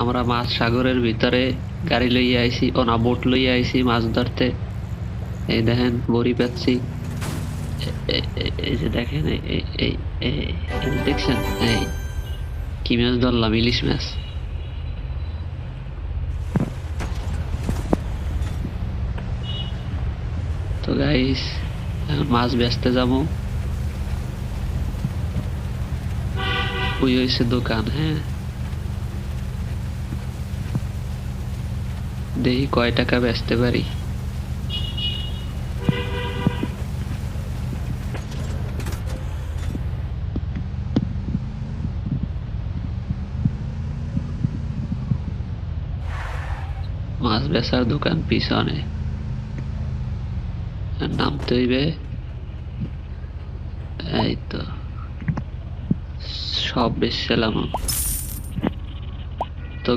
আমরা মাছ সাগরের ভিতরে গাড়ি লইয়া আইছি, ও না বোট লইয়া আইছি মাছ ধরতে। এই দেখেন বড়ি পাচ্ছি। এই যে দেখেন, এই যে দেখছেন, এই কি মাছ ধরলাম, ইলিশ মাছ। তো গাইস, এখন মাছ বেচতে যাবো। ওই হয়েছে দোকান। হ্যাঁ, দেখি কয় টাকা বেচতে পারি। মাছ বেচার দোকান পিছনে, আর নামতে হইবে। এই তো সব বেচছিলাম। তো